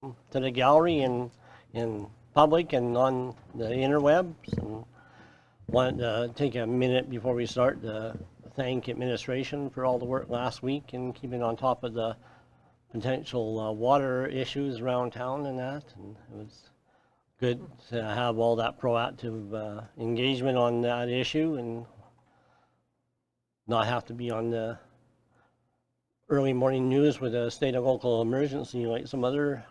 to the gallery and in public and on the interwebs. And wanted to take a minute before we start to thank administration for all the work last week and keeping on top of the potential water issues around town and that. And it was good to have all that proactive engagement on that issue and not have to be on the early morning news with a state and local emergency like some other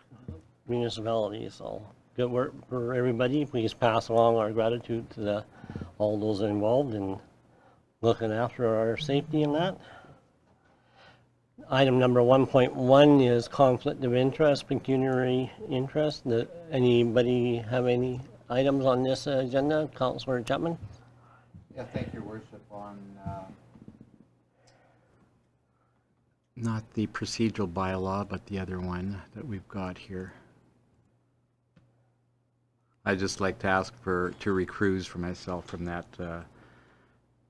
municipalities. So good work for everybody. Please pass along our gratitude to all those involved in looking after our safety in that. Item number 1.1 is conflict of interest, pecuniary interest. Anybody have any items on this agenda? Councillor Chapman? Yeah, thank your worship. On Not the procedural bylaw, but the other one that we've got here. I'd just like to ask to recuse for myself from that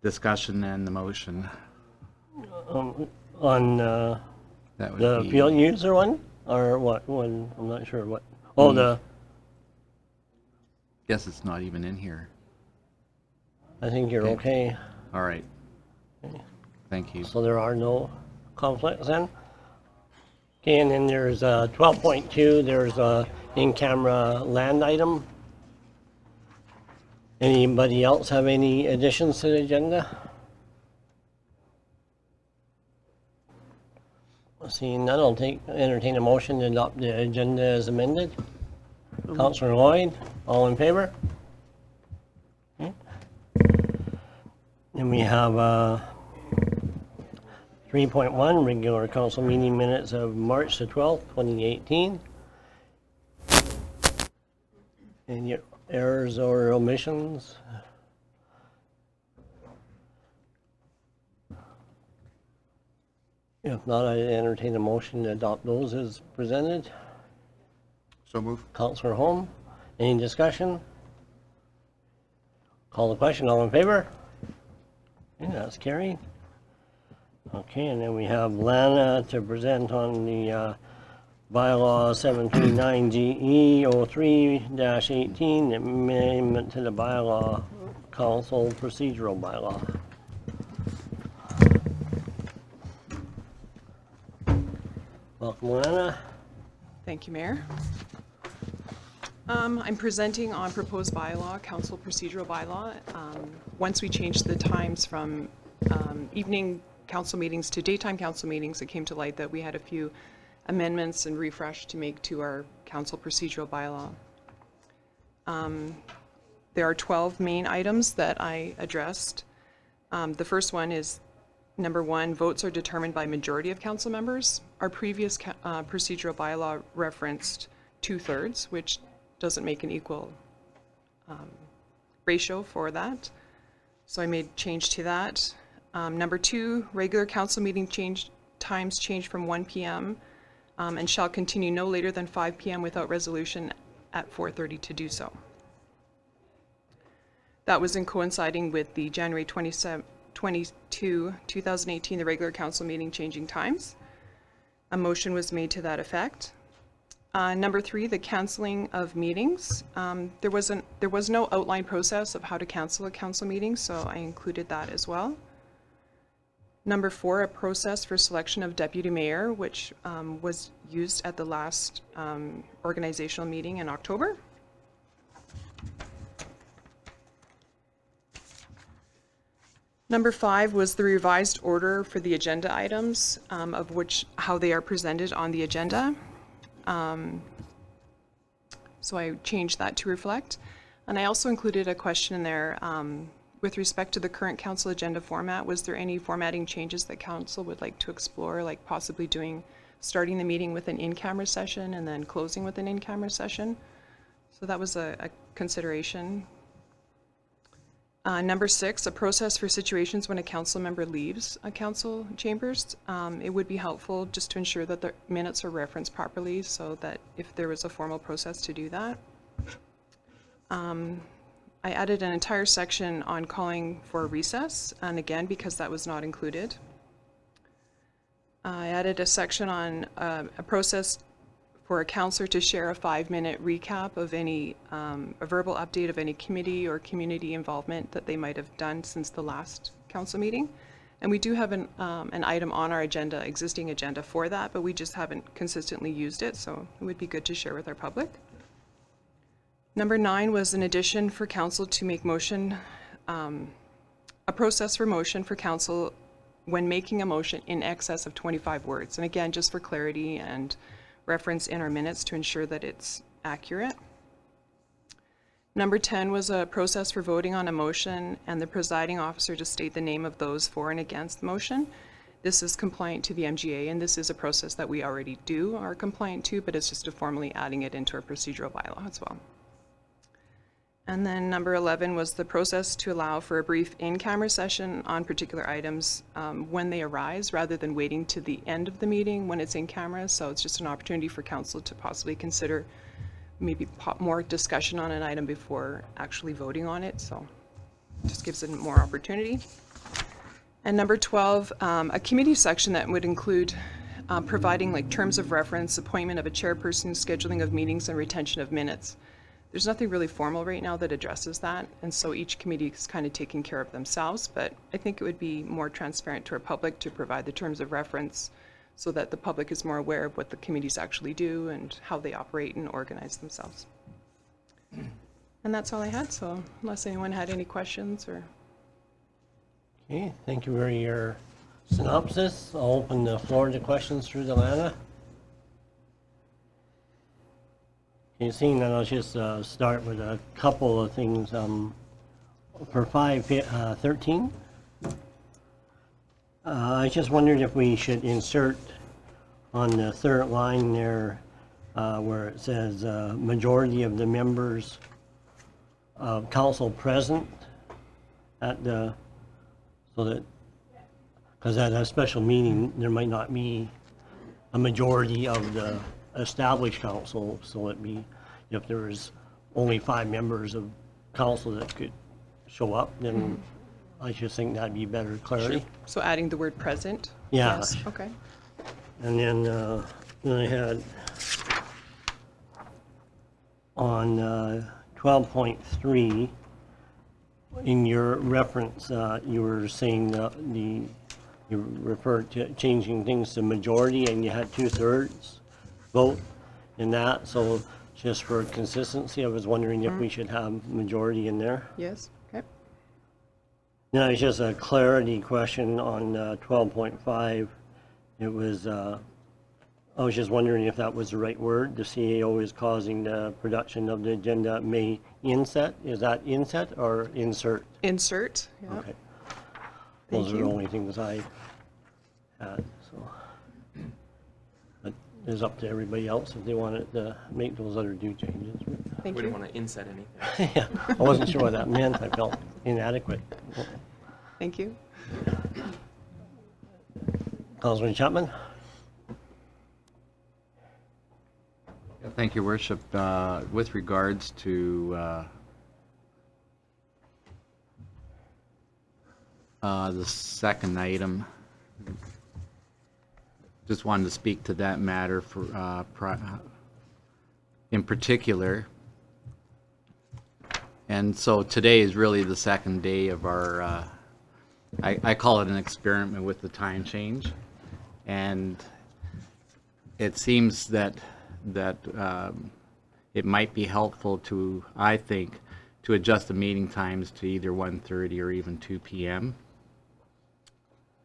discussion and the motion. On That would the be, field user one? Or what one? I'm not sure what. Oh, the, guess it's not even in here. I think you're okay. All right. Thank you. So there are no conflicts then? Okay, and then there's 12.2, there's a in-camera land item. Anybody else have any additions to the agenda? Seeing none, I'll entertain a motion to adopt the agenda as amended. Councillor Lloyd, all in favor? Okay. Then we have 3.1, regular council meeting minutes of March the 12th, 2018. Any errors or omissions? If not, I entertain a motion to adopt those as presented. so move. Councillor Holm, any discussion? Call the question, all in favor? Okay, that's carried. Okay, and then we have Lana to present on the bylaw 739GE 03-18, amendment to the bylaw, council procedural bylaw. Welcome, Lana. Thank you, Mayor. I'm presenting on proposed bylaw, council procedural bylaw. Once we changed the times from evening council meetings to daytime council meetings, it came to light that we had a few amendments and refresh to make to our council procedural bylaw. There are 12 main items that I addressed. The first one is number 1, votes are determined by majority of council members. Our previous procedural bylaw referenced 2/3, which doesn't make an equal ratio for that. So I made change to that. Number 2, regular council meeting times change from 1 p.m. And shall continue no later than 5 p.m. without resolution at 4:30 to do so. That was in coinciding with the January 22, 2018, the regular council meeting changing times. A motion was made to that effect. Number 3, the canceling of meetings. There was no outline process of how to cancel a council meeting, so I included that as well. Number 4, a process for selection of deputy mayor, which was used at the last organizational meeting in October. Number 5 was the revised order for the agenda items, of which how they are presented on the agenda. So I changed that to reflect. And I also included a question in there with respect to the current council agenda format. Was there any formatting changes that council would like to explore, like possibly starting the meeting with an in-camera session and then closing with an in-camera session? So that was a consideration. Number 6, a process for situations when a council member leaves a council chambers. It would be helpful just to ensure that the minutes are referenced properly, so that if there was a formal process to do that. I added an entire section on calling for a recess, and again, because that was not included. I added a section on a process for a counselor to share a 5-minute recap of any, a verbal update of any committee or community involvement that they might have done since the last council meeting. And we do have an item on our agenda, existing agenda for that, but we just haven't consistently used it, so it would be good to share with our public. Number 9 was an addition for council to make motion, a process for motion for council when making a motion in excess of 25 words. And again, just for clarity and reference in our minutes to ensure that it's accurate. Number 10 was a process for voting on a motion and the presiding officer to state the name of those for and against the motion. This is compliant to the MGA, and this is a process that we already are compliant to, but it's just formally adding it into our procedural bylaw as well. And then number 11 was the process to allow for a brief in-camera session on particular items when they arise, rather than waiting to the end of the meeting when it's in camera. So it's just an opportunity for council to possibly consider maybe more discussion on an item before actually voting on it. So it just gives it more opportunity. And number 12, a committee section that would include providing like terms of reference, appointment of a chairperson, scheduling of meetings, and retention of minutes. There's nothing really formal right now that addresses that, and so each committee is kind of taking care of themselves, but I think it would be more transparent to our public to provide the terms of reference so that the public is more aware of what the committees actually do and how they operate and organize themselves. And that's all I had, so unless anyone had any questions or... Okay, thank you for your synopsis. I'll open the floor to questions through the Lana. Okay, seeing that, I'll just start with a couple of things. For 513, I just wondered if we should insert on the third line there where it says majority of the members of council present at the, so that, because at a special meeting, there might not be a majority of the established council, so it'd be, if there was only 5 members of council that could show up, then I just think that'd be better clarity. Sure. So adding the word present? Yeah. Yes, okay. And then I had on 12.3, in your reference, you were saying you referred to changing things to majority, and you had 2/3 vote in that. So just for consistency, I was wondering if we should have majority in there. Yes, okay. Now, it's just a clarity question on 12.5. It was, I was just wondering if that was the right word. The CAO is causing the production of the agenda may inset. Is that inset or insert? Insert, yeah. Okay. Thank Those are you. the only things I had, so. But it's up to everybody else if they wanted to make those other changes. Thank We you. don't want to inset anything. Yeah, I wasn't sure what that meant. I felt inadequate. Thank you. Councilman Chapman? Thank you, Worship. With regards to the second item, just wanted to speak to that matter for in particular. And so today is really the second day of our, I call it an experiment with the time change. And it seems that it might be helpful to, I think, to adjust the meeting times to either 1:30 or even 2 p.m.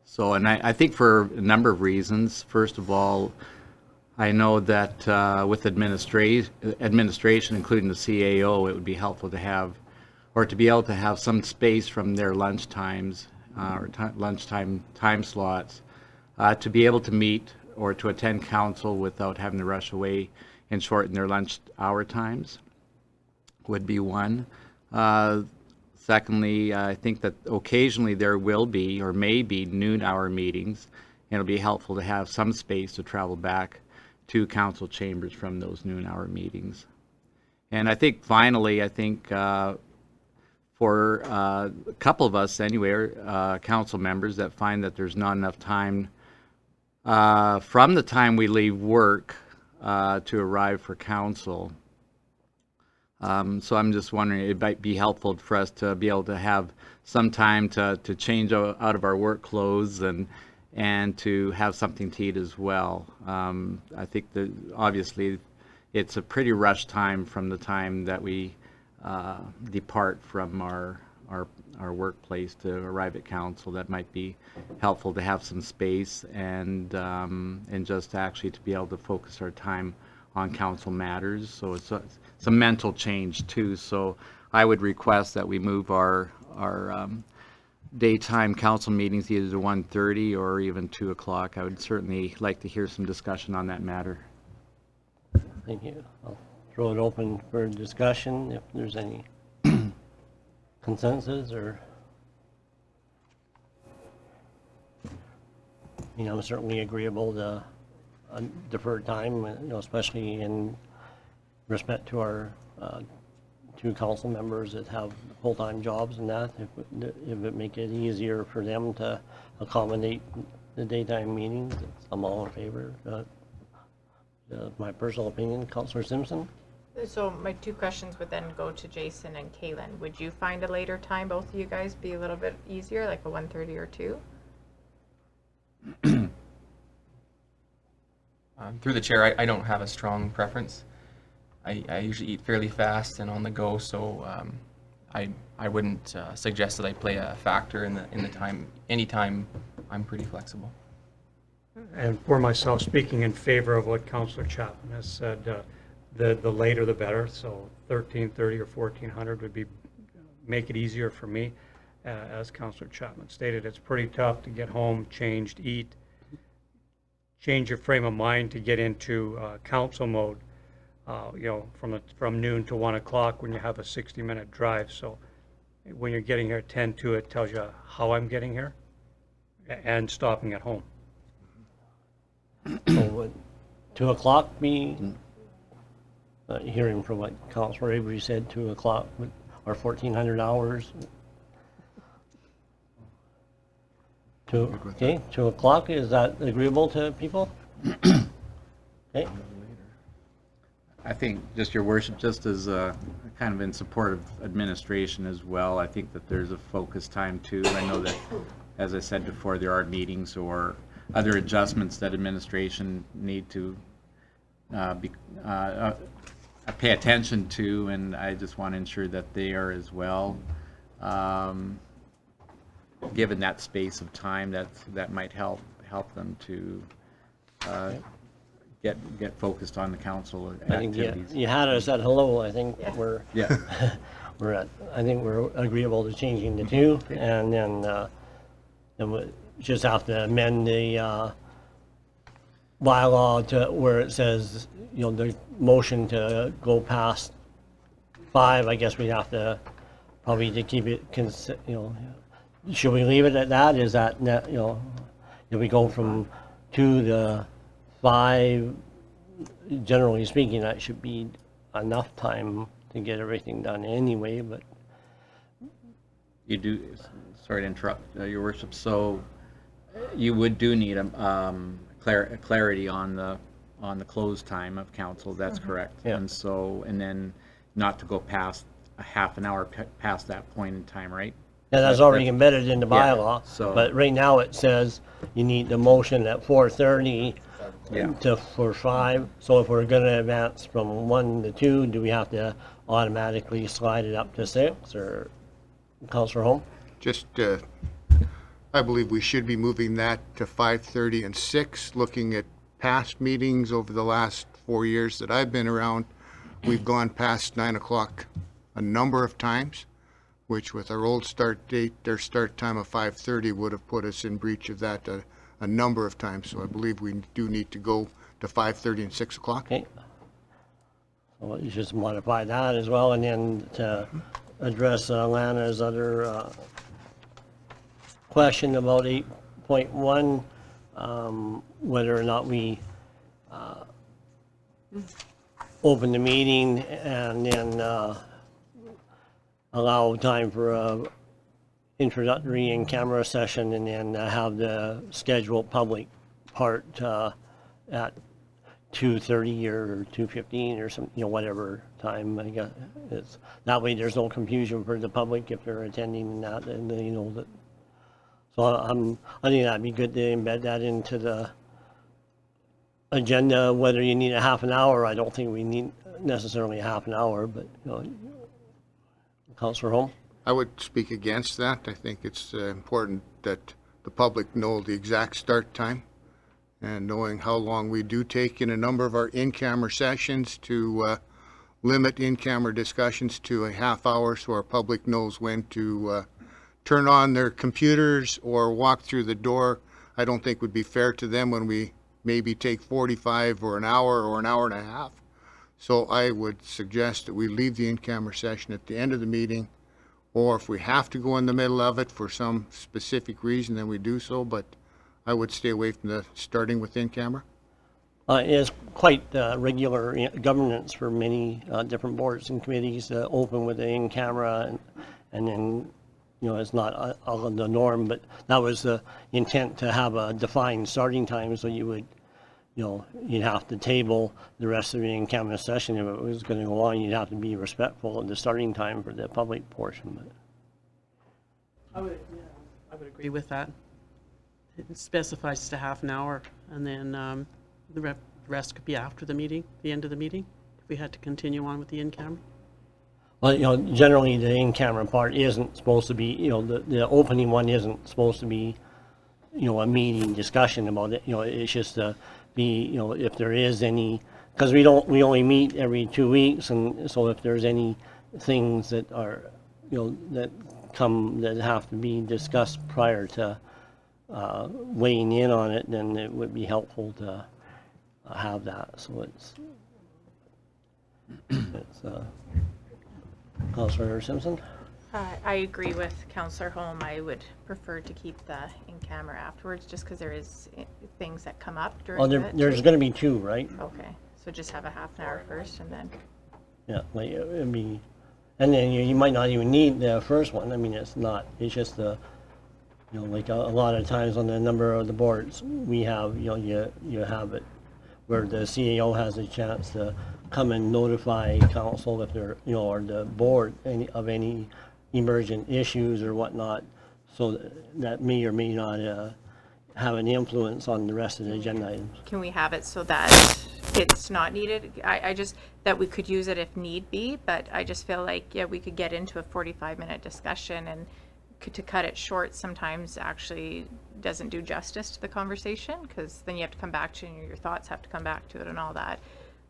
So, and I think for a number of reasons. First of all, I know that with administration, including the CAO, it would be helpful to have, or to be able to have some space from their lunch times or lunchtime time slots to be able to meet or to attend council without having to rush away and shorten their lunch hour times would be one. Secondly, I think that occasionally there will be or may be noon hour meetings, and it'll be helpful to have some space to travel back to council chambers from those noon hour meetings. And I think finally, for a couple of us anyway, council members that find that there's not enough time from the time we leave work to arrive for council. So I'm just wondering, it might be helpful for us to be able to have some time to change out of our work clothes and to have something to eat as well. I think that obviously it's a pretty rushed time from the time that we depart from our workplace to arrive at council. That might be helpful to have some space and just actually to be able to focus our time on council matters. So it's a mental change too. So I would request that we move our daytime council meetings either to 1:30 or even 2 o'clock. I would certainly like to hear some discussion on that matter. Thank you. I'll throw it open for discussion if there's any consensus or, I'm certainly agreeable to deferred time, especially in respect to our two council members that have full-time jobs and that, if it make it easier for them to accommodate the daytime meetings, I'm all in favor. My personal opinion, Councillor Simpson? So my two questions would then go to Jason and Kaylin. Would you find a later time, both of you guys, be a little bit easier, like a 1:30 or 2? Through the chair, I don't have a strong preference. I usually eat fairly fast and on the go, so I wouldn't suggest that I play a factor in the time. Anytime, I'm pretty flexible. And for myself, speaking in favor of what Councillor Chapman has said, the later the better. So 13:30 or 1400 would make it easier for me. As Councillor Chapman stated, it's pretty tough to get home, changed, eat, change your frame of mind to get into council mode. From noon to 1 o'clock when you have a 60-minute drive. So when you're getting here at 10:02, it tells you how I'm getting here and stopping at home. So would 2 o'clock be, hearing from what Councillor Avery said, 2 o'clock or 1400 hours? Okay, 2 o'clock, is that agreeable to people? Okay. I think, just your worship, just as kind of in support of administration as well, I think that there's a focus time too. I know that, as I said before, there are meetings or other adjustments that administration need to pay attention to, and I just want to ensure that they are as well. Given that space of time, that might help them to get focused on the council I think activities. you had us at hello. I think we're Yeah. I think we're agreeable to changing the 2, and then we just have to amend the bylaw to where it says, the motion to go past 5. I guess we have to probably to keep it should we leave it at that? Is that if we go from 2 to 5, generally speaking, that should be enough time to get everything done anyway, but You do, sorry to interrupt, your worship, so you do need clarity on the close time of council, that's correct. Yeah. And then not to go past a half an hour past that point in time, right? yeah, that's already embedded in the Yeah, bylaw. so- But right now it says you need the motion at 4:30 Yeah. for 5. So if we're gonna advance from 1 to 2, do we have to automatically slide it up to 6, or Councillor Holm? I believe we should be moving that to 5:30 and 6. Looking at past meetings over the last 4 years that I've been around, we've gone past 9 o'clock a number of times, which with our old start date, their start time of 5:30 would have put us in breach of that a number of times. So I believe we do need to go to 5:30 and 6 o'clock. Okay. So you just modify that as well, and then to address Lana's other question about 8.1, whether or not we open the meeting and then allow time for a introductory and camera session, and then have the scheduled public part at 2:30 or 2:15 or some, whatever time, I guess. It's, that way there's no confusion for the public if they're attending that, and they know that. So I think that'd be good to embed that into the agenda, whether you need a half an hour. I don't think we need necessarily a half an hour, but, Councillor Holm? I would speak against that. I think it's important that the public know the exact start time, and knowing how long we do take in a number of our in-camera sessions to limit in-camera discussions to a half hour so our public knows when to turn on their computers or walk through the door. I don't think would be fair to them when we maybe take 45 or an hour and a half. So I would suggest that we leave the in-camera session at the end of the meeting, or if we have to go in the middle of it for some specific reason, then we do so, but I would stay away from the starting with in-camera. It is quite regular governance for many different boards and committees to open with the in-camera, and then, it's not all the norm, but that was the intent, to have a defined starting time, so you would, you'd have to table the rest of the in-camera session. If it was going to go on, you'd have to be respectful of the starting time for the public portion. But I would agree with that. It specifies to half an hour, and then the rest could be after the meeting, the end of the meeting, if we had to continue on with the in-camera. Well, generally the in-camera part isn't supposed to be, the opening one isn't supposed to be, a meeting discussion about it. It's just to be, if there is any, because we only meet every 2 weeks, and so if there's any things that are, that have to be discussed prior to weighing in on it, then it would be helpful to have that. So it's Councillor Simpson? I agree with Councillor Holm. I would prefer to keep the in-camera afterwards, just because there is things that come up during it. There's going to be two, right? Okay, so just have a half an hour first, and then, Yeah, like it'd be, and then you might not even need the first one. I mean, it's just the, like a lot of times on the number of the boards we have, you have it where the CEO has a chance to come and notify council if they're, or the board of any emergent issues or whatnot, so that may or may not have an influence on the rest of the agenda items. can we have it so that it's not needed? I just, that we could use it if need be, but I just feel like, we could get into a 45-minute discussion, and to cut it short sometimes actually doesn't do justice to the conversation, because then you have to come back to it, and your thoughts have to come back to it and all that.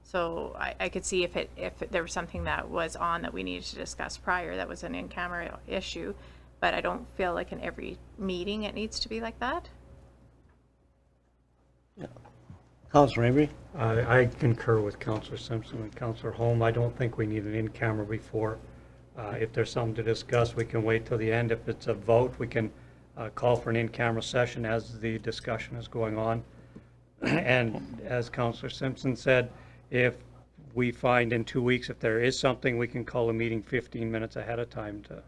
So I could see if there was something that was on that we needed to discuss prior that was an in-camera issue, but I don't feel like in every meeting it needs to be like that. Councillor Avery? I concur with Councillor Simpson and Councillor Holm. I don't think we need an in-camera before. If there's something to discuss, we can wait till the end. If it's a vote, we can call for an in-camera session as the discussion is going on. And as Councillor Simpson said, if we find in 2 weeks, if there is something, we can call a meeting 15 minutes ahead of time to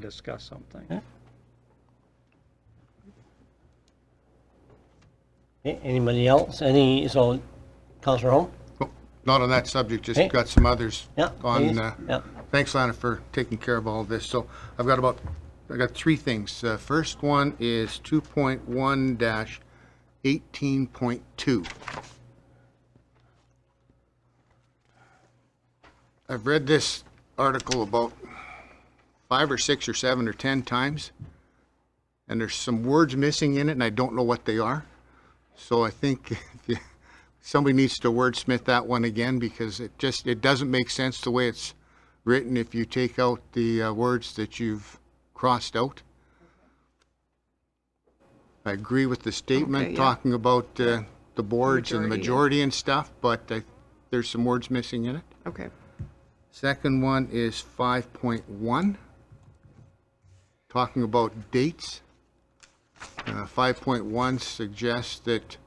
discuss something. Yeah. Okay, anybody else? So, Councillor Holm? Oh, not on that subject, just Okay. got some others Yeah, on. please. Yeah. Thanks, Lana, for taking care of all this. So I got three things. First one is 2.1-18.2. I've read this article about 5 or 6 or 7 or 10 times, and there's some words missing in it, and I don't know what they are. So I think somebody needs to wordsmith that one again, because it doesn't make sense the way it's written if you take out the words that you've crossed out. I agree with the statement Okay, yeah. talking about the boards and the Majority, yeah. majority and stuff, but there's some words missing in it. Okay. Second one is 5.1, talking about dates. 5.1 suggests that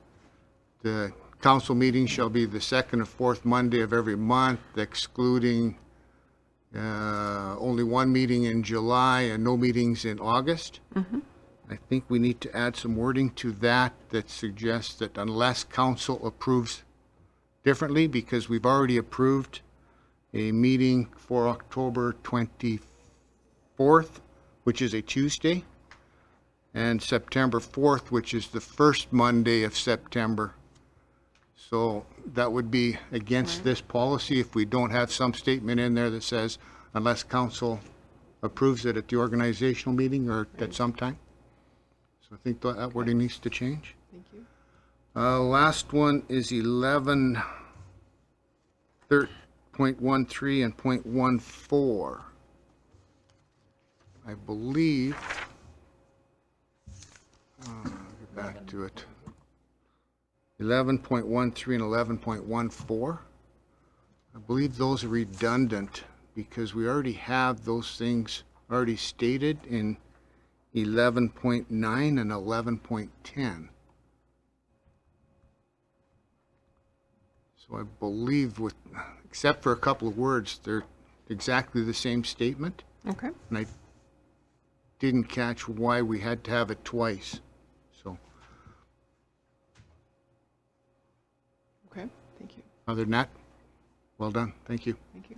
the council meeting shall be the second or fourth Monday of every month, excluding only one meeting in July and no meetings in August. I think we need to add some wording to that that suggests that unless council approves differently because we've already approved a meeting for October 24th, which is a Tuesday, and September 4th, which is the first Monday of September. So that would be against this policy if we don't have some statement in there that says unless council approves it at the organizational meeting or at some time. So I think that wording needs to change. Thank you. Last one is 11.13 and .14. I believe, get back to it. 11.13 and 11.14. I believe those are redundant because we already have those things already stated in 11.9 and 11.10. So I believe with, except for a couple of words, they're exactly the same statement. Okay. And I didn't catch why we had to have it twice. So Okay. Thank you. other than that, well done. Thank you. Thank you.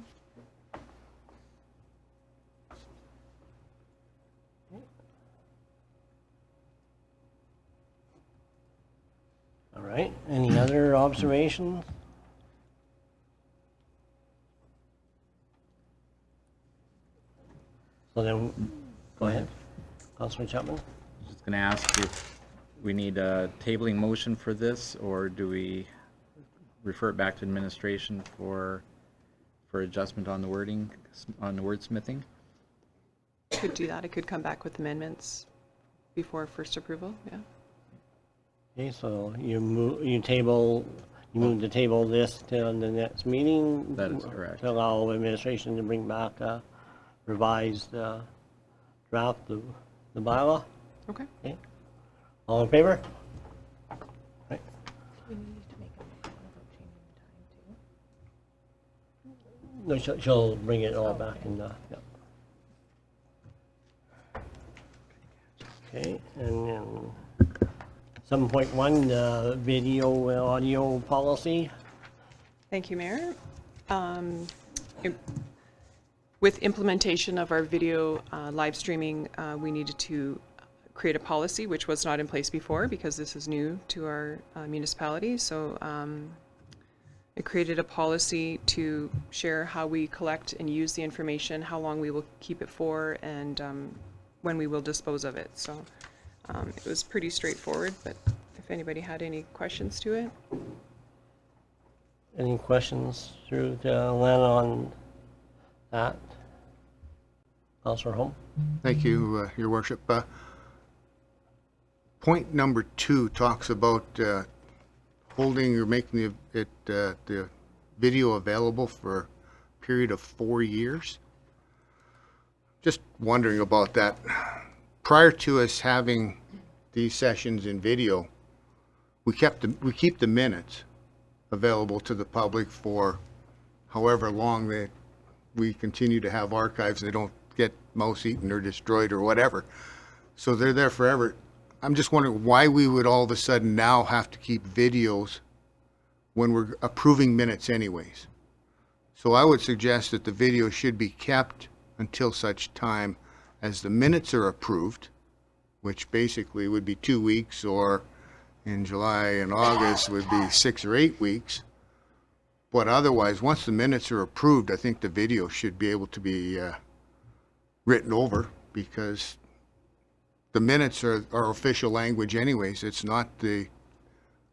All right, any other observations? So then, go ahead, Councilman Chapman. Just going to ask if we need a tabling motion for this, or do we refer it back to administration for adjustment on the wording, on the wordsmithing? Could do that. It could come back with amendments before first approval, yeah. Okay, so you move to table this to the next meeting? That is correct. To allow administration to bring back a revised draft of the bylaw? Okay. Okay. All in favor? Right. No, she'll bring it all back in, yeah. Okay, and then 7.1, video audio policy. Thank you, Mayor. With implementation of our video live streaming, we needed to create a policy which was not in place before because this is new to our municipality. So it created a policy to share how we collect and use the information, how long we will keep it for, and when we will dispose of it. So it was pretty straightforward, but if anybody had any questions to it. Any questions through to Len on that? Councilor Holm? Thank you, Your Worship. Point number 2 talks about holding or making the video available for a period of 4 years. Just wondering about that. Prior to us having these sessions in video, we keep the minutes available to the public for however long we continue to have archives. They don't get mouse-eaten or destroyed or whatever. So they're there forever. I'm just wondering why we would all of a sudden now have to keep videos when we're approving minutes anyways. So I would suggest that the video should be kept until such time as the minutes are approved, which basically would be 2 weeks, or in July and August would be 6 or 8 weeks. But otherwise, once the minutes are approved, I think the video should be able to be written over, because the minutes are our official language anyways. It's not the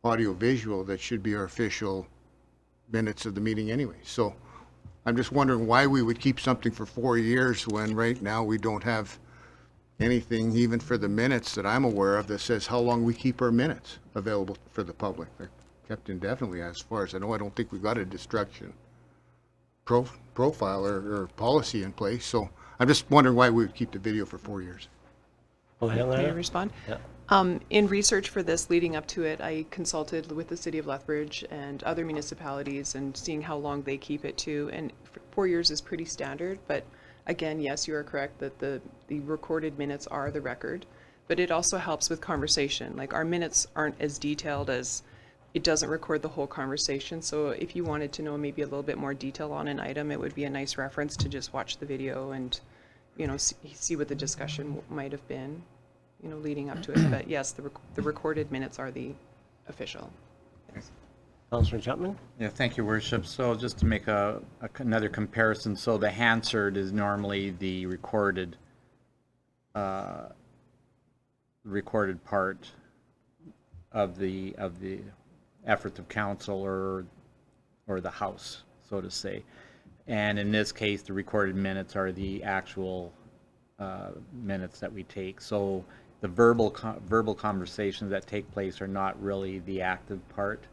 audio-visual that should be our official minutes of the meeting anyway. So I'm just wondering why we would keep something for 4 years when right now we don't have anything even for the minutes that I'm aware of that says how long we keep our minutes available for the public. They're kept indefinitely as far as I know. I don't think we've got a destruction profile or policy in place. So I'm just wondering why we would keep the video for 4 years. Go ahead, May I Lana. respond? Yeah. In research for this, leading up to it, I consulted with the city of Lethbridge and other municipalities and seeing how long they keep it to. And 4 years is pretty standard, but again, yes, you are correct that the recorded minutes are the record, but it also helps with conversation. Like, our minutes aren't as detailed as it doesn't record the whole conversation. So if you wanted to know maybe a little bit more detail on an item, it would be a nice reference to just watch the video and, you know, see what the discussion might have been, you know, leading up to it. But yes, the recorded minutes are the official. Yes. Councillor Chapman? Yeah, thank you, Worship. So just to make another comparison, so the Hansard is normally the recorded part of the efforts of council or the House, so to say. And in this case, the recorded minutes are the actual minutes that we take. So the verbal conversations that take place are not really the active part.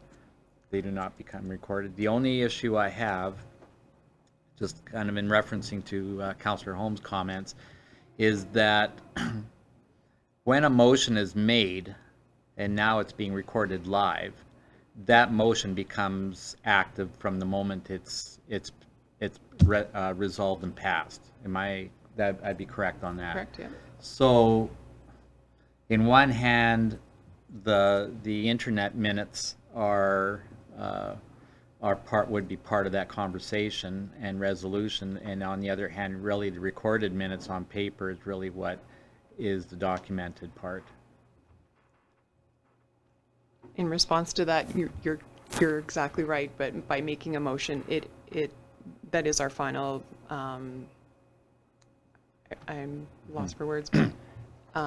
They do not become recorded. The only issue I have, just kind of in referencing to Councillor Holmes' comments, is that when a motion is made and now it's being recorded live, that motion becomes active from the moment it's resolved and passed. I'd be correct on that? Correct, yeah. So, in one hand, the internet minutes would be part of that conversation and resolution, and on the other hand, really the recorded minutes on paper is really what is the documented part. In response to that, you're exactly right. But by making a motion, that is our final. I'm lost for words. But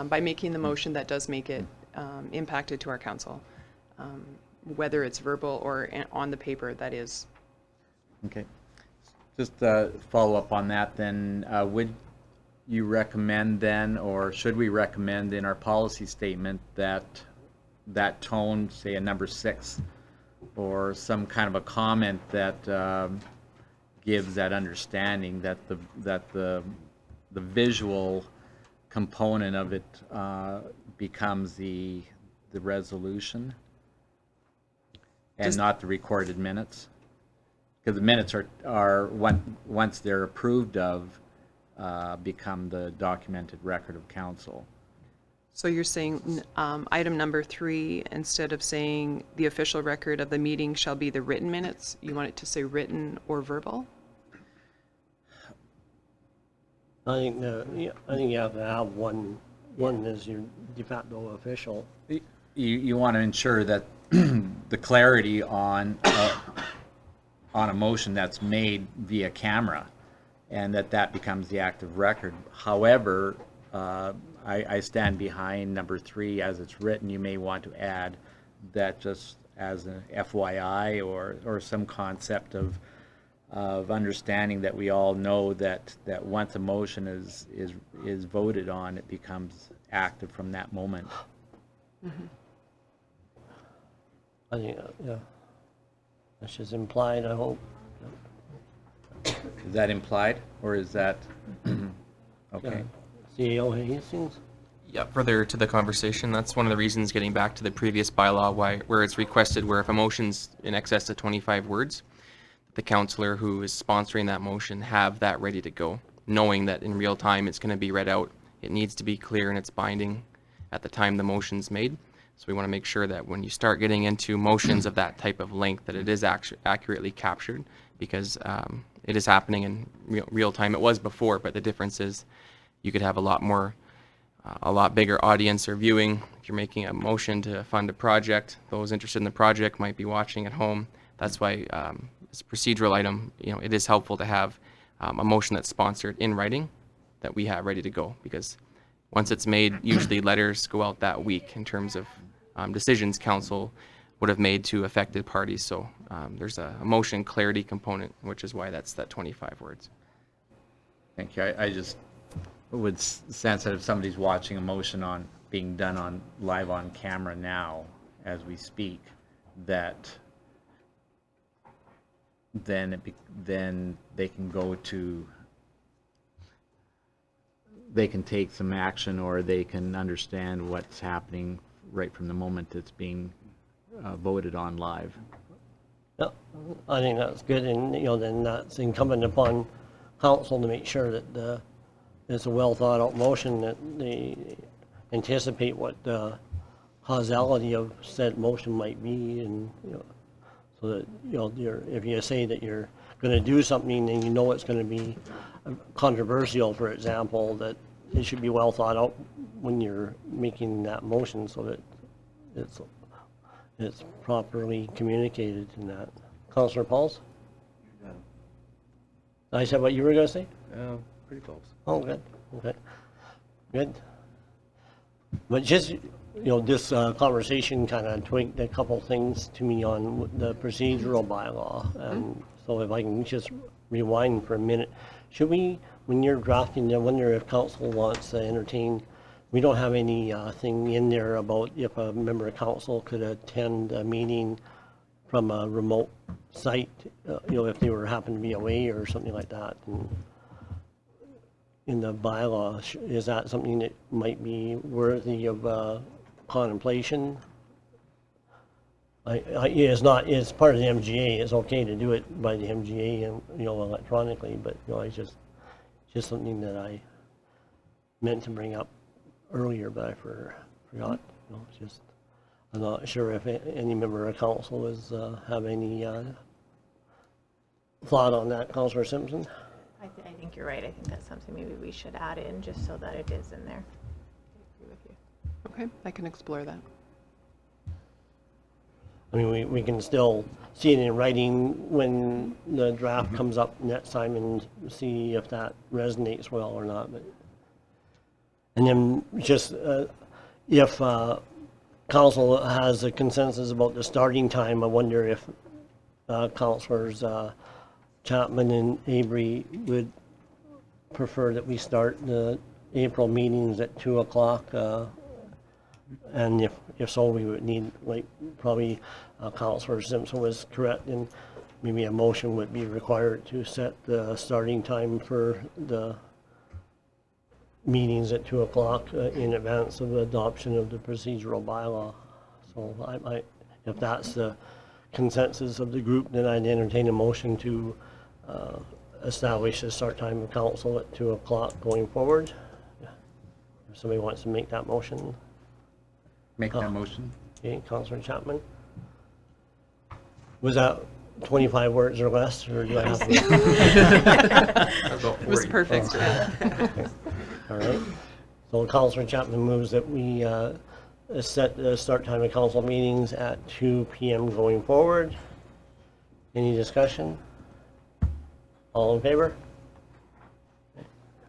by making the motion, that does make it impacted to our council, whether it's verbal or on the paper. That is. Okay. Just follow up on that then. Would you recommend then, or should we recommend in our policy statement that tone, say a number 6, or some kind of a comment that gives that understanding that the visual component of it becomes the resolution and not the recorded minutes? Because the minutes are once they're approved of, become the documented record of council. So you're saying item number 3, instead of saying the official record of the meeting shall be the written minutes, you want it to say written or verbal? I think you have to have one as your de facto official. You want to ensure that the clarity on a motion that's made via camera, and that becomes the active record. However, I stand behind number 3 as it's written. You may want to add that just as an FYI or some concept of understanding that we all know that once a motion is voted on, it becomes active from that moment. Mm-hmm. I think, yeah. That's just implied, I hope. Is that implied, or is that okay? CEO Hastings? Yeah, further to the conversation, that's one of the reasons, getting back to the previous bylaw, where it's requested where if a motion's in excess of 25 words, the councillor who is sponsoring that motion have that ready to go, knowing that in real time it's going to be read out. It needs to be clear and it's binding at the time the motion's made. So we want to make sure that when you start getting into motions of that type of length, that it is accurately captured, because it is happening in real time. It was before, but the difference is you could have a lot bigger audience or viewing. If you're making a motion to fund a project, those interested in the project might be watching at home. That's why it's a procedural item. It is helpful to have a motion that's sponsored in writing that we have ready to go, because once it's made, usually letters go out that week in terms of decisions council would have made to affected parties. So there's a motion clarity component, which is why that's that 25 words. Thank you. I just would sense that if somebody's watching a motion being done live on camera now as we speak, that then they can take some action, or they can understand what's happening right from the moment it's being voted on live. Yep, I think that's good, and then that's incumbent upon council to make sure that it's a well thought out motion, that they anticipate what causality of said motion might be, and, so that, if you say that you're gonna do something and you know it's gonna be controversial, for example, that it should be well thought out when you're making that motion so that it's properly communicated in that. Councillor Pauls? I said what you were gonna say? Pretty close. Oh, good, okay, good. But just, this conversation kind of tweaked a couple things to me on the procedural bylaw. And so if I can just rewind for a minute, should we, when you're drafting, I wonder if council wants to entertain, we don't have any thing in there about if a member of council could attend a meeting from a remote site, if they happen to be away or something like that. And in the bylaw, is that something that might be worthy of contemplation? It's part of the MGA. It's okay to do it by the MGA and, electronically, but, it's just something that I meant to bring up earlier, but I forgot. It's just, I'm not sure if any member of council is have any thought on that. Councillor Simpson? I think you're right. I think that's something maybe we should add in just so that it is in there. I agree with you. Okay, I can explore that. I mean, we can still see it in writing when the draft comes up next time and see if that resonates well or not. But, and then just if council has a consensus about the starting time, I wonder if councillors Chapman and Avery would prefer that we start the April meetings at 2 o'clock. And if so, we would need, probably Councillor Simpson was correct, and maybe a motion would be required to set the starting time for the meetings at 2 o'clock in advance of the adoption of the procedural bylaw. So if that's the consensus of the group, then I'd entertain a motion to establish the start time of council at 2 o'clock going forward. If somebody wants to make that motion. Make that motion. Okay, Councillor Chapman. Was that 25 words or less, or do I have to? It was perfect. All right. So Councillor Chapman moves that we set the start time of council meetings at 2 p.m. going forward. Any discussion? All in favor?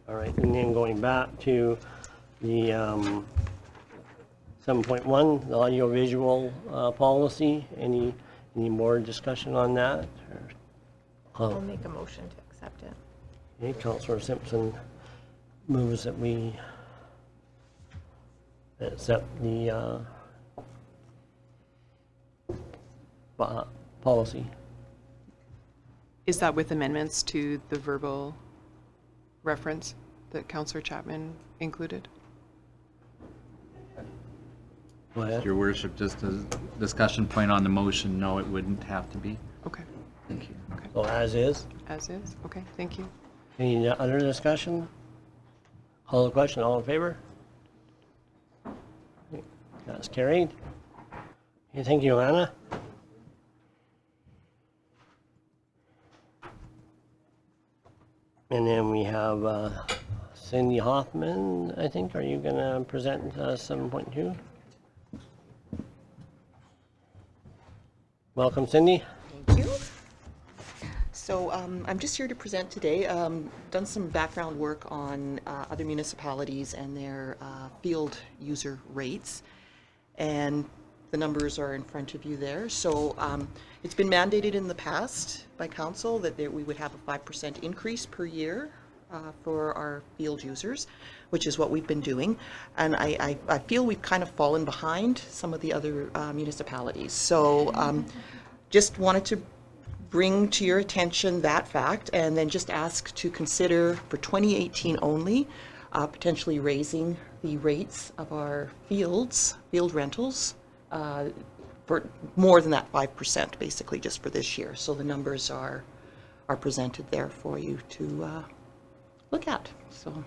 All right, and then going back to the 7.1, the audiovisual policy. Any more discussion on that? I'll make a motion to accept it. Okay, Councillor Simpson moves that we accept the policy. Is that with amendments to the verbal reference that Councillor Chapman included? Go ahead. Your worship, just a discussion point on the motion, no, it wouldn't have to be. Okay, Thank you. So as is. as is. Okay, thank you. Any other discussion? Call the question. All in favor? That's carried. Okay, thank you, Anna. And then we have Cindy Hoffman, I think. Are you going to present 7.2? Welcome, Cindy. Thank you. So I'm just here to present today. Done some background work on other municipalities and their field user rates. And the numbers are in front of you there. So it's been mandated in the past by council that we would have a 5% increase per year for our field users, which is what we've been doing. And I feel we've kind of fallen behind some of the other municipalities. So just wanted to bring to your attention that fact, and then just ask to consider for 2018 only, potentially raising the rates of our field rentals for more than that 5%, basically, just for this year. So the numbers are presented there for you to look at. So.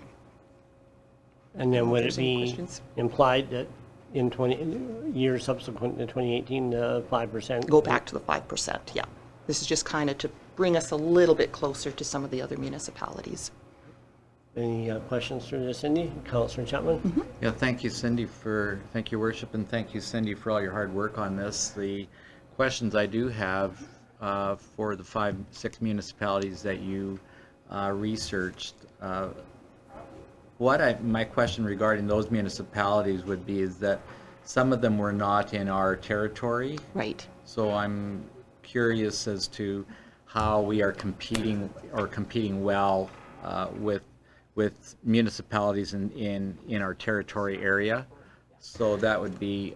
And then would it If there's any be questions. implied that in 20, years subsequent to 2018, 5%. Go back to the 5%, yeah. This is just kind of to bring us a little bit closer to some of the other municipalities. Any questions for Cindy? Councillor Chapman? Yeah, thank you, Cindy, thank you, Worship, and thank you, Cindy, for all your hard work on this. The questions I do have for the 6 municipalities that you researched, my question regarding those municipalities would be is that some of them were not in our territory. Right. So I'm curious as to how we are competing well with municipalities in our territory area. So that would be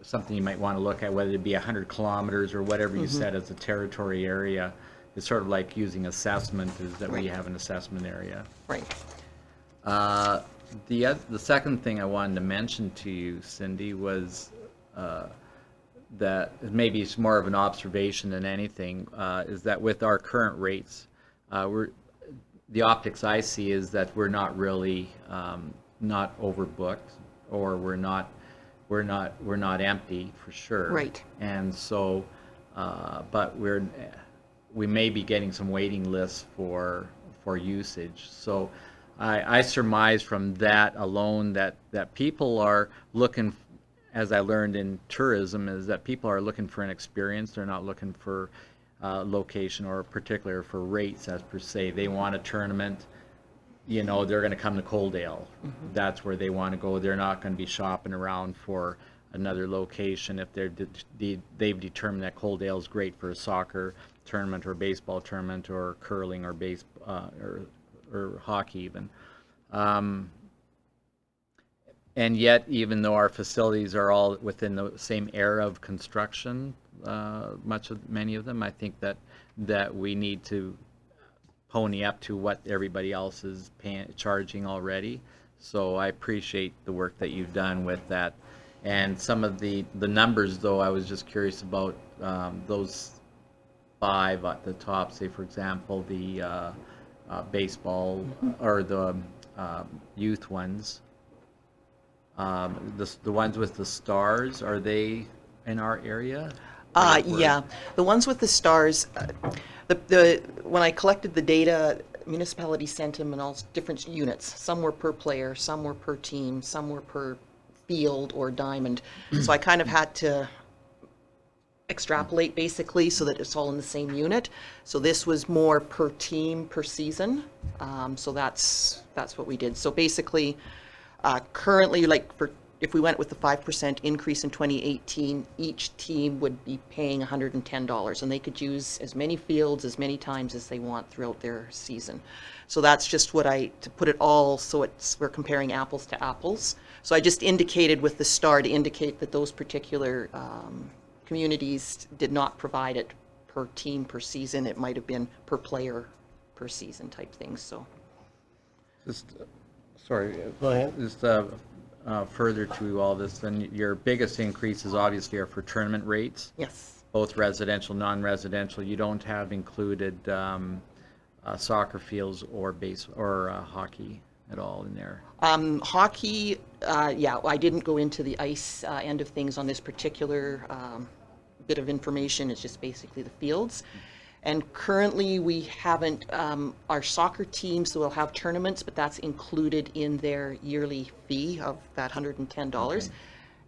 something you might want to look at, whether it be 100 kilometers or whatever you said as a territory area. It's sort of like using assessment, is that we have an assessment area. Right. The second thing I wanted to mention to you, Cindy, was that maybe it's more of an observation than anything, is that with our current rates, the optics I see is that we're not really not overbooked, or we're not empty for sure. Right. And so, but we may be getting some waiting lists for usage. So I surmise from that alone that people are looking, as I learned in tourism, is that people are looking for an experience. They're not looking for location or particular for rates as per se. They want a tournament. They're going to come to Coaldale. That's where they want to go. They're not going to be shopping around for another location if they've determined that Coaldale is great for a soccer tournament or baseball tournament or curling or or hockey even. And yet, even though our facilities are all within the same era of construction, many of them, I think that we need to pony up to what everybody else is charging already. So I appreciate the work that you've done with that. And some of the numbers, though, I was just curious about those 5 at the top. Say, for example, the baseball or the youth ones. The ones with the stars, are they in our area? Yeah, the ones with the stars, when I collected the data, municipalities sent them in all different units. Some were per player, some were per team, some were per field or diamond. So I kind of had to extrapolate basically so that it's all in the same unit. So this was more per team per season. So that's what we did. So basically, currently, if we went with the 5% increase in 2018, each team would be paying $110, and they could use as many fields as many times as they want throughout their season. So that's just to put it all so we're comparing apples to apples. So I just indicated with the star to indicate that those particular communities did not provide it per team per season. It might have been per player per season type things. So. Sorry. Go ahead. Just further to all this, then your biggest increases obviously are for tournament rates. Yes. Both residential, non-residential. You don't have included soccer fields or hockey at all in there. Hockey, yeah, I didn't go into the ice end of things on this particular bit of information. It's just basically the fields. And currently we haven't, our soccer teams will have tournaments, but that's included in their yearly fee of that $110. Okay.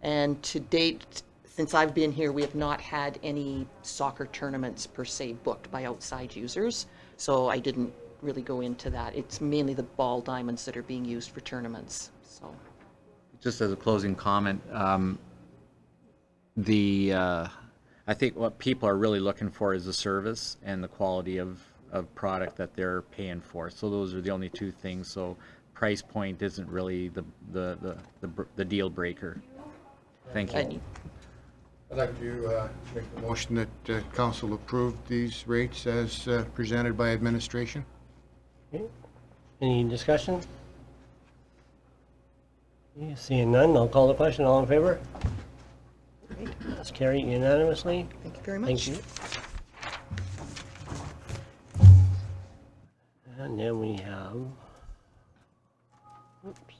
And to date, since I've been here, we have not had any soccer tournaments per se booked by outside users. So I didn't really go into that. It's mainly the ball diamonds that are being used for tournaments. So, just as a closing comment, I think what people are really looking for is the service and the quality of product that they're paying for. So those are the only 2 things. So price point isn't really the deal breaker. Thank you. I'd like to make the motion that council approve these rates as presented by administration. Okay. Any discussion? Okay, seeing none, I'll call the question. All in favor? Great. That's carried unanimously. thank you very much. Thank you. And then we have, oops,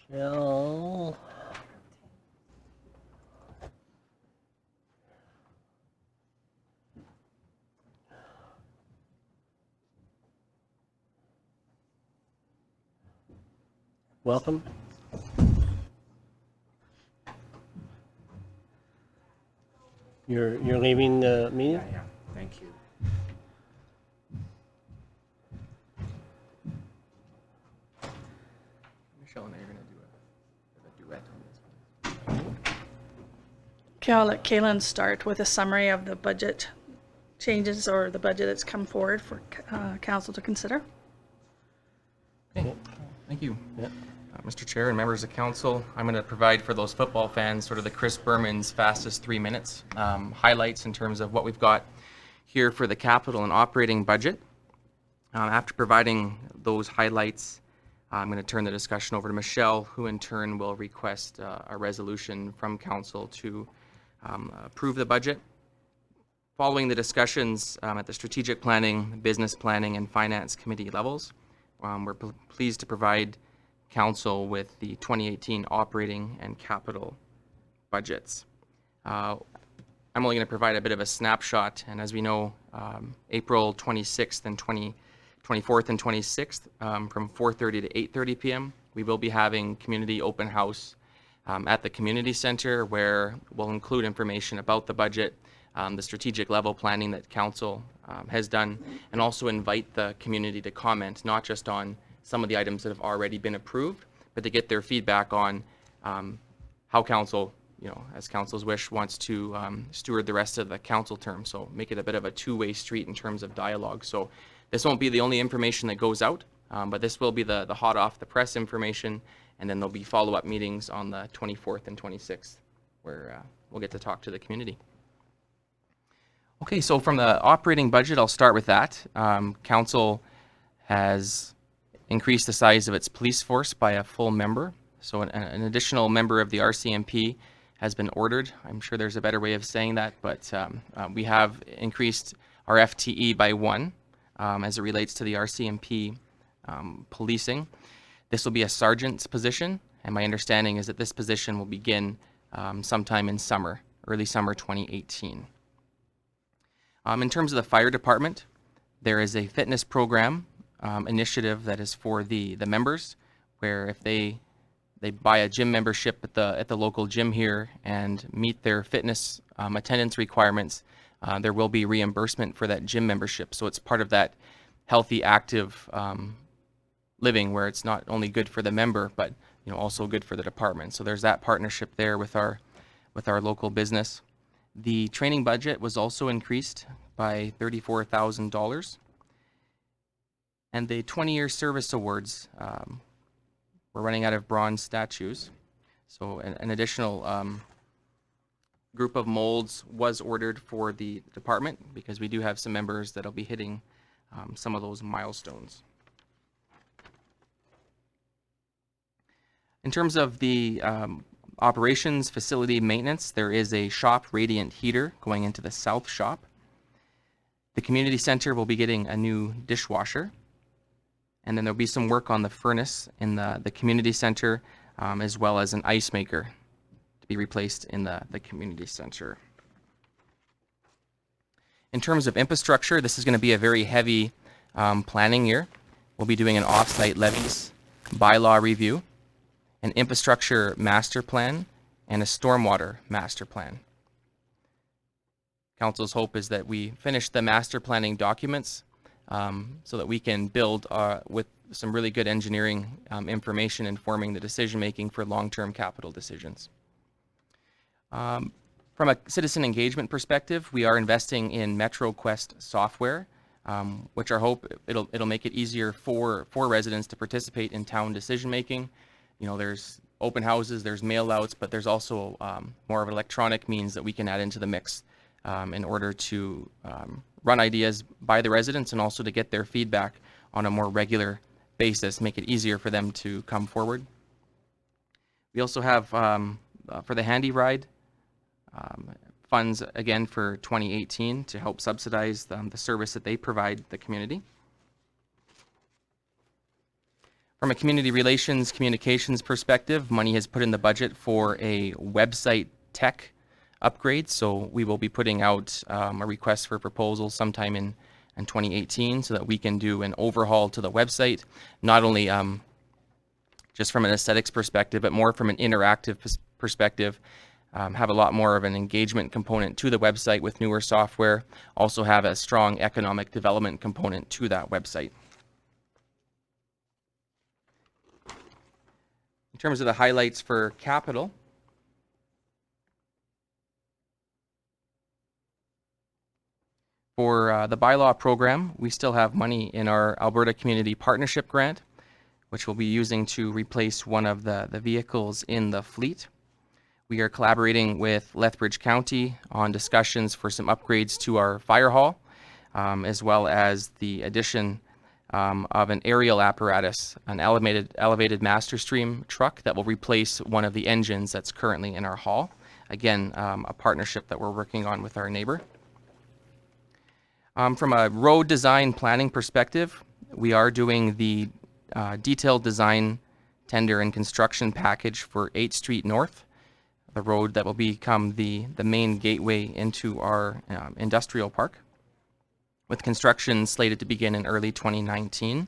Michelle. Welcome. You're leaving the meeting? Yeah, thank you. Michelle and I are going to do a duet on this one. Okay, I'll let Kaylin start with a summary of the budget changes or the budget that's come forward for council to consider. Okay, thank you. Yep. Mr. Chair and members of council, I'm going to provide for those football fans sort of the Chris Berman's fastest 3 minutes highlights in terms of what we've got here for the capital and operating budget. After providing those highlights, I'm going to turn the discussion over to Michelle, who in turn will request a resolution from council to approve the budget. Following the discussions at the strategic planning, business planning, and finance committee levels, we're pleased to provide council with the 2018 operating and capital budgets. I'm only going to provide a bit of a snapshot, and as we know, April 26th and 24th and 26th from 4:30 to 8:30 p.m. we will be having community open house at the community center, where we'll include information about the budget, the strategic level planning that council has done, and also invite the community to comment, not just on some of the items that have already been approved, but to get their feedback on how council, as council's wish, wants to steward the rest of the council term. So make it a bit of a two-way street in terms of dialogue. So this won't be the only information that goes out, but this will be the hot off the press information, and then there'll be follow-up meetings on the 24th and 26th, where we'll get to talk to the community. Okay, so from the operating budget, I'll start with that. Council has increased the size of its police force by a full member. So an additional member of the RCMP has been ordered. I'm sure there's a better way of saying that, but we have increased our FTE by 1 as it relates to the RCMP policing. This will be a sergeant's position, and my understanding is that this position will begin sometime in summer, early summer 2018. In terms of the fire department, there is a fitness program initiative that is for the members, where if they buy a gym membership at the local gym here and meet their fitness attendance requirements, there will be reimbursement for that gym membership. So it's part of that healthy, active living, where it's not only good for the member, but also good for the department. So there's that partnership there with our local business. The training budget was also increased by $34,000. And the 20-year service awards, we're running out of bronze statues. So an additional group of molds was ordered for the department, because we do have some members that'll be hitting some of those milestones. In terms of the operations facility maintenance, there is a shop radiant heater going into the south shop. The community center will be getting a new dishwasher. And then there'll be some work on the furnace in the community center, as well as an ice maker to be replaced in the community center. In terms of infrastructure, this is going to be a very heavy planning year. We'll be doing an off-site levies bylaw review, an infrastructure master plan, and a stormwater master plan. Council's hope is that we finish the master planning documents so that we can build with some really good engineering information informing the decision-making for long-term capital decisions. From a citizen engagement perspective, we are investing in MetroQuest software, which our hope it'll make it easier for residents to participate in town decision-making. There's open houses, there's mail-outs, but there's also more of an electronic means that we can add into the mix in order to run ideas by the residents, and also to get their feedback on a more regular basis, make it easier for them to come forward. We also have, for the Handy Ride, funds again for 2018 to help subsidize the service that they provide the community. From a community relations communications perspective, money has put in the budget for a website tech upgrade. So we will be putting out a request for proposals sometime in 2018 so that we can do an overhaul to the website, not only just from an aesthetics perspective, but more from an interactive perspective. Have a lot more of an engagement component to the website with newer software, also have a strong economic development component to that website. In terms of the highlights for capital, for the bylaw program, we still have money in our Alberta Community Partnership Grant, which we'll be using to replace one of the vehicles in the fleet. We are collaborating with Lethbridge County on discussions for some upgrades to our fire hall, as well as the addition of an aerial apparatus, an elevated master stream truck that will replace one of the engines that's currently in our hall. Again, a partnership that we're working on with our neighbor. From a road design planning perspective, we are doing the detailed design tender and construction package for 8th Street North, the road that will become the main gateway into our industrial park, with construction slated to begin in early 2019.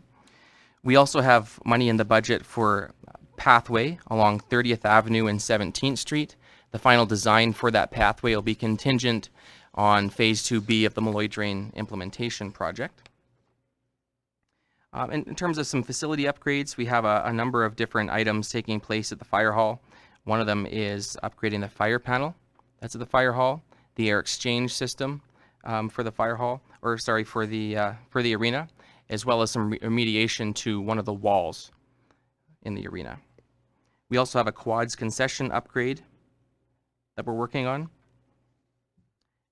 We also have money in the budget for pathway along 30th Avenue and 17th Street. The final design for that pathway will be contingent on Phase 2B of the Malloy Drain implementation project. In terms of some facility upgrades, we have a number of different items taking place at the fire hall. One of them is upgrading the fire panel. That's at the fire hall. The air exchange system for the fire hall, or sorry, for the arena, as well as some remediation to one of the walls in the arena. We also have a quads concession upgrade that we're working on,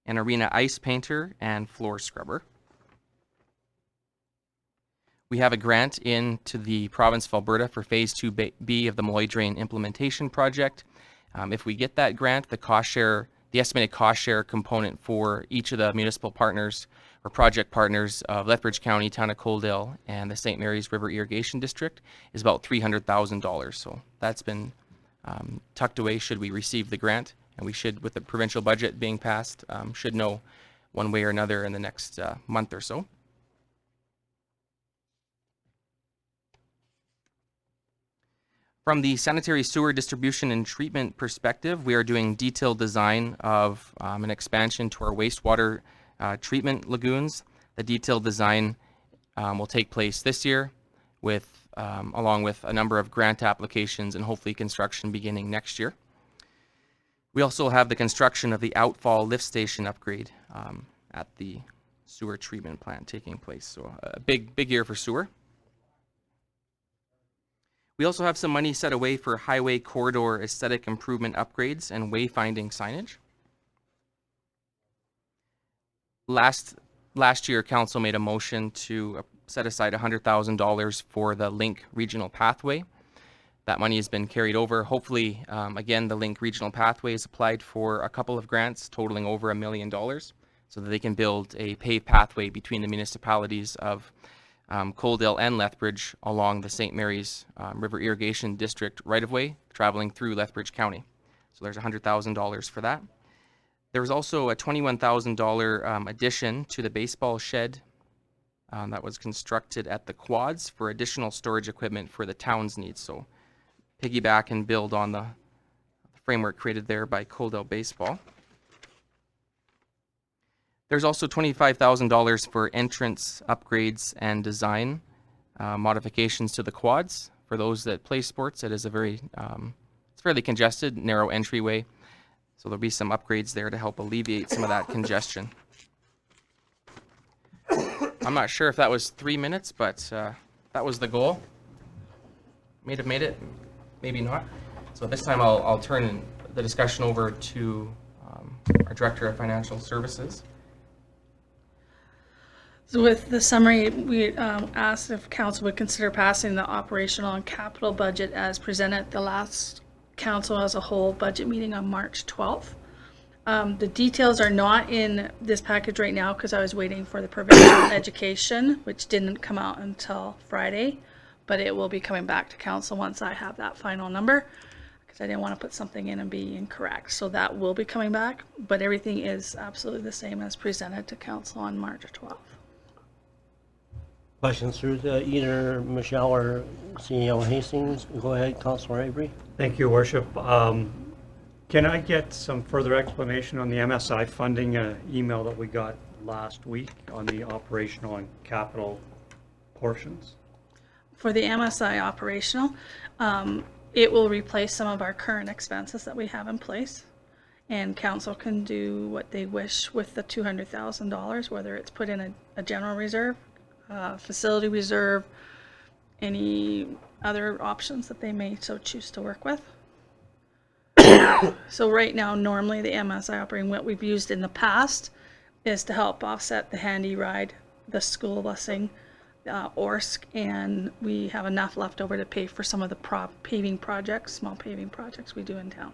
an arena ice painter and floor scrubber. We have a grant into the province of Alberta for Phase 2B of the Malloy Drain implementation project. If we get that grant, the estimated cost share component for each of the municipal partners or project partners of Lethbridge County, Town of Coaldale, and the St. Mary's River Irrigation District is about $300,000. So that's been tucked away should we receive the grant, and we should, with the provincial budget being passed, should know one way or another in the next month or so. From the sanitary sewer distribution and treatment perspective, we are doing detailed design of an expansion to our wastewater treatment lagoons. The detailed design will take place this year, along with a number of grant applications and hopefully construction beginning next year. We also have the construction of the outfall lift station upgrade at the sewer treatment plant taking place. So a big year for sewer. We also have some money set away for highway corridor aesthetic improvement upgrades and wayfinding signage. Last year, council made a motion to set aside $100,000 for the Link Regional Pathway. That money has been carried over. Hopefully, again, the Link Regional Pathway has applied for a couple of grants totaling over $1 million so that they can build a paved pathway between the municipalities of Coaldale and Lethbridge along the St. Mary's River Irrigation District right-of-way traveling through Lethbridge County. So there's $100,000 for that. There was also a $21,000 addition to the baseball shed that was constructed at the quads for additional storage equipment for the town's needs. So piggyback and build on the framework created there by Coaldale Baseball. There's also $25,000 for entrance upgrades and design modifications to the quads. For those that play sports, it is a it's fairly congested, narrow entryway. So there'll be some upgrades there to help alleviate some of that congestion. I'm not sure if that was 3 minutes, but that was the goal. May have made it, maybe not. So this time I'll turn the discussion over to our Director of Financial Services. So with the summary, we asked if council would consider passing the operational and capital budget as presented at the last council as a whole budget meeting on March 12th. The details are not in this package right now because I was waiting for the provincial education, which didn't come out until Friday. but it will be coming back to council once I have that final number, because I didn't want to put something in and be incorrect. So that will be coming back, but everything is absolutely the same as presented to council on March 12th. Questions through to either Michelle or CEO Hastings? Go ahead, Councilor Avery. Thank you, Worship. Can I get some further explanation on the MSI funding email that we got last week on the operational and capital portions? For the MSI operational, it will replace some of our current expenses that we have in place. And council can do what they wish with the $200,000, whether it's put in a general reserve, facility reserve, any other options that they may so choose to work with. So right now, normally the MSI operating, what we've used in the past is to help offset the handy ride, the school busing, ORSC, and we have enough left over to pay for some of the paving projects, small paving projects we do in town.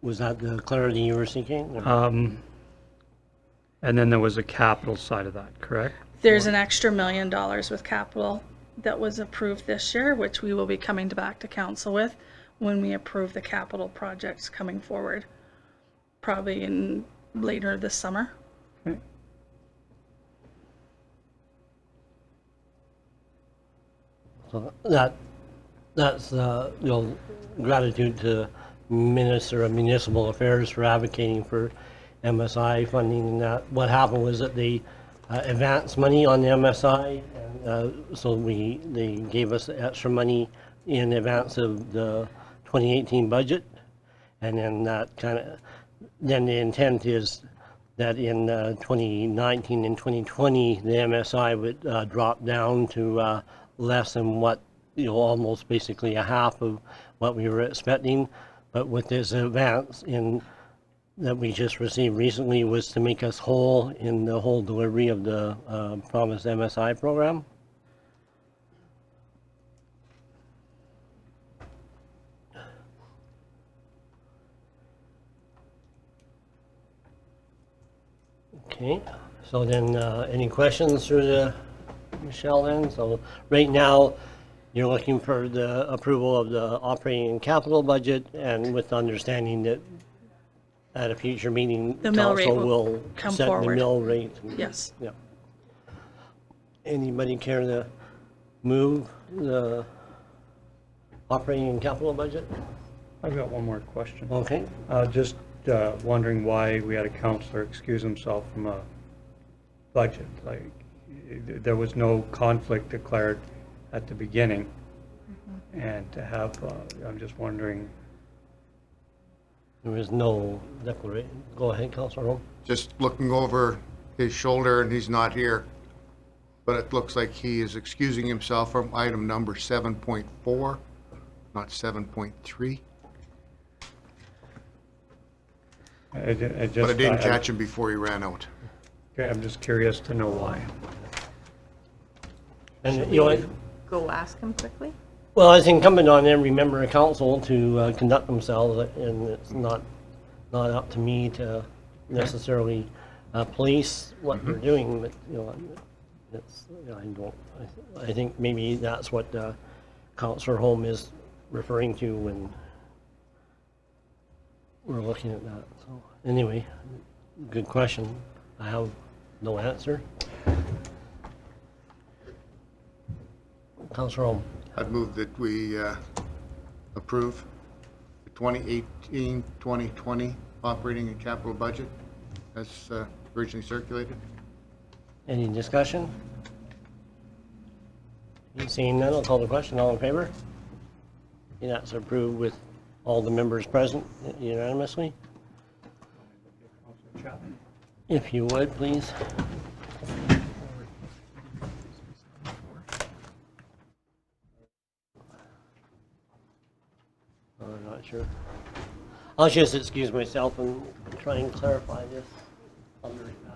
Was that the clarity you were seeking? or- And then there was a capital side of that, correct? There's an extra $1 million with capital that was approved this year, which we will be coming back to council with when we approve the capital projects coming forward, probably in later this summer. Okay. So that's gratitude to Minister of Municipal Affairs for advocating for MSI funding. And that what happened was that they advanced money on the MSI, and so they gave us extra money in advance of the 2018 budget, and then that then the intent is that in 2019 and 2020 the MSI would drop down to less than what, almost basically a half of what we were expecting. But with this advance that we just received recently was to make us whole in the whole delivery of the promised MSI program. Okay, so then any questions through the Michelle then? So right now you're looking for the approval of the operating and capital budget, and with the understanding that at a future meeting, The mill rate council will will come set the forward. mill rate. Yes. Yeah. Anybody care to move the operating and capital budget? I've got one more question. Okay. Just wondering why we had a counselor excuse himself from a budget. Like, there was no conflict declared at the beginning. And to have, I'm just wondering, There is no declaration. Go ahead, Councilor Holm. Just looking over his shoulder, and he's not here, but it looks like he is excusing himself from item number 7.4, not 7.3. I But I didn't catch him before he ran out. Okay, I'm just curious to know why. And you know what? Go ask him quickly. Well, it's incumbent on every member of council to conduct themselves, and it's not up to me to necessarily police what they're doing. But it's I think maybe that's what Councilor Holm is referring to when we're looking at that. So anyway, good question. I have no answer. Councilor Holm. I'd move that we approve the 2018-2020 operating and capital budget as originally circulated. Any discussion? Seeing none, I'll call the question. All in favor? And that's approved with all the members present unanimously. If you would, please. I'm not sure. I'll just excuse myself and try and clarify this. I'll be right back.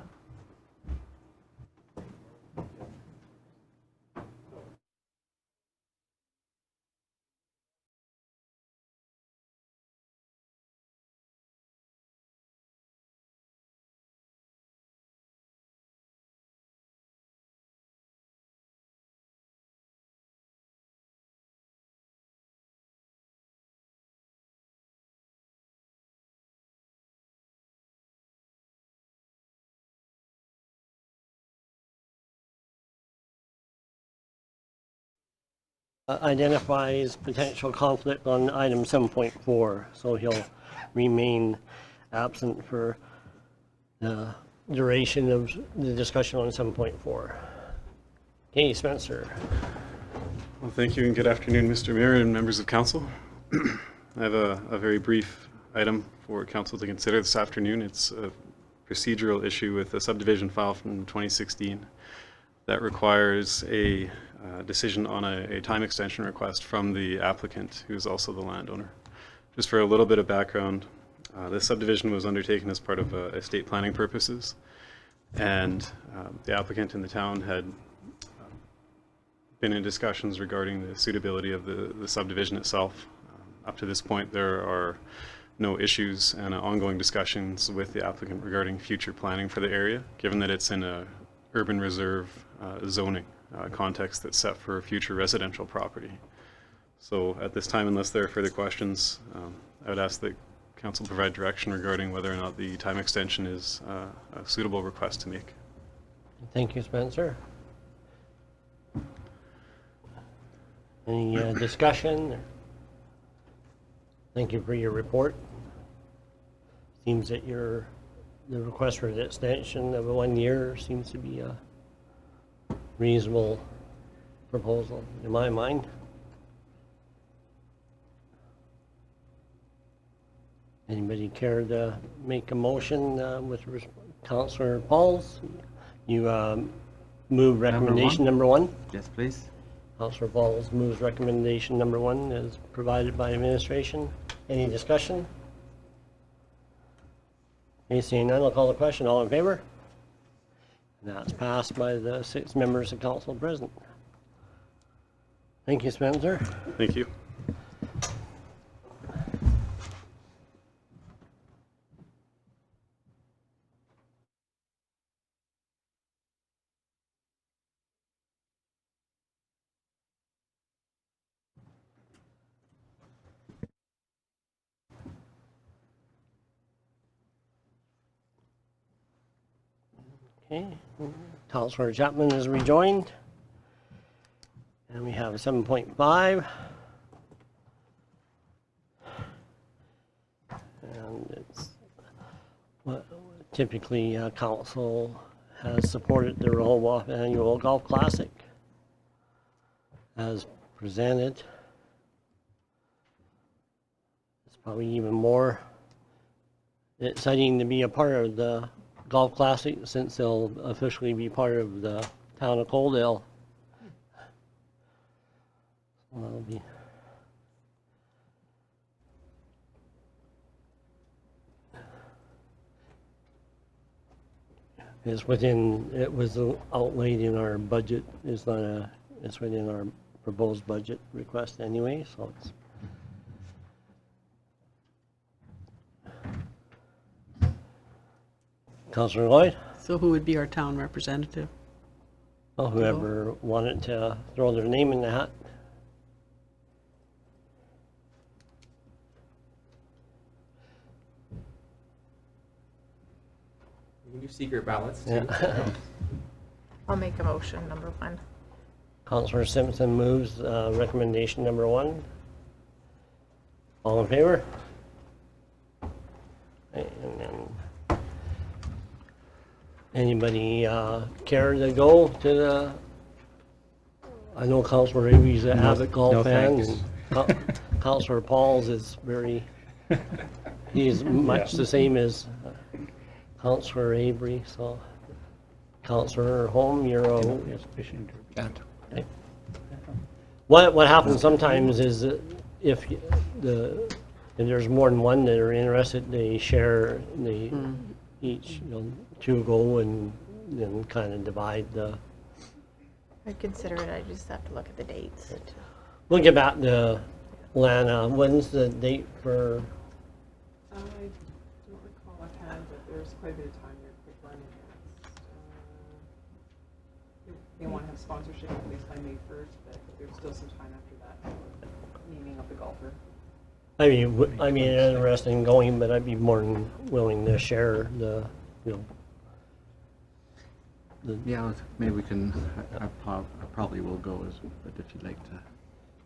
identifies potential conflict on item 7.4, so he'll remain absent for the duration of the discussion on 7.4. Okay, Spencer. Well, thank you and good afternoon, Mr. Mayor and members of council. I have a very brief item for council to consider this afternoon. It's a procedural issue with a subdivision file from 2016 that requires a decision on a time extension request from the applicant, who is also the landowner. Just for a little bit of background, this subdivision was undertaken as part of estate planning purposes, and the applicant and the town had been in discussions regarding the suitability of the subdivision itself. Up to this point, there are no issues and ongoing discussions with the applicant regarding future planning for the area, given that it's in a urban reserve zoning context that's set for future residential property. So at this time, unless there are further questions, I would ask that council provide direction regarding whether or not the time extension is a suitable request to make. Thank you, Spencer. Any discussion? Thank you for your report. Seems that the request for the extension of 1 year seems to be a reasonable proposal in my mind. Anybody care to make a motion with Councillor Pauls? You move recommendation number one? Yes, please. Councillor Pauls moves recommendation number 1 as provided by administration. Any discussion? Okay, seeing none, I'll call the question. All in favor? And that's passed by the 6 members of council present. Thank you, Spencer. Thank you. Okay, Councillor Chapman is rejoined. And we have 7.5. And it's what typically council has supported the Rehoboth Annual Golf Classic as presented. It's probably even more exciting to be a part of the Golf Classic since they'll officially be part of the town of Coaldale. So that'll be it was outlaid in our budget. It's within our proposed budget request anyway, so it's Councillor Lloyd? So who would be our town representative? Well, whoever wanted to throw their name in the hat. We can do secret ballots too. Yeah. I'll make a motion, number 1. Councillor Simpson moves recommendation number 1. All in favor? And then anybody care to go to the? I know Councillor Avery's an avid golf fan. And Councillor Pauls is very. He is much the same as Councillor Avery. So, Councillor Holm, you're a. Okay. What happens sometimes is that if there's more than one that are interested, they share each, two go and then kind of divide the. I'd consider it, I just have to look at the dates. We'll get back to Lana. When's the date for? I don't recall offhand, but there's quite a bit of time here, quick run they want to have sponsorship at least by May 1st, but there's still some time after that for naming of the golfer. I mean, interested in going, but I'd be more than willing to share the, Yeah, maybe we can, I probably will go, but if you'd like to.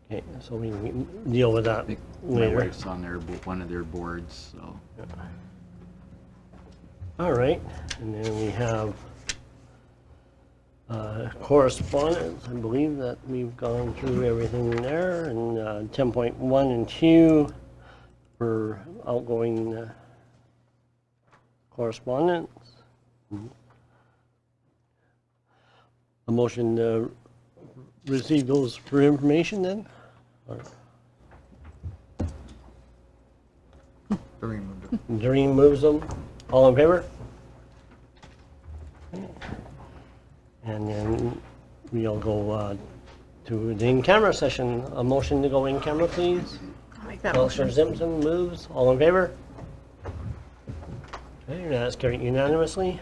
Okay, so we can deal with that My later. wife's on one of their boards, so. All right, and then we have correspondence. I believe that we've gone through everything there, and 10.1 and 2 for outgoing correspondence. A motion to receive those for information then? Or- Doreen moves them. All in favor? And then we'll go to the in-camera session. A motion to go in camera, please. I'll make that Councillor motion. Simpson moves. All in favor? Okay, that's carried unanimously.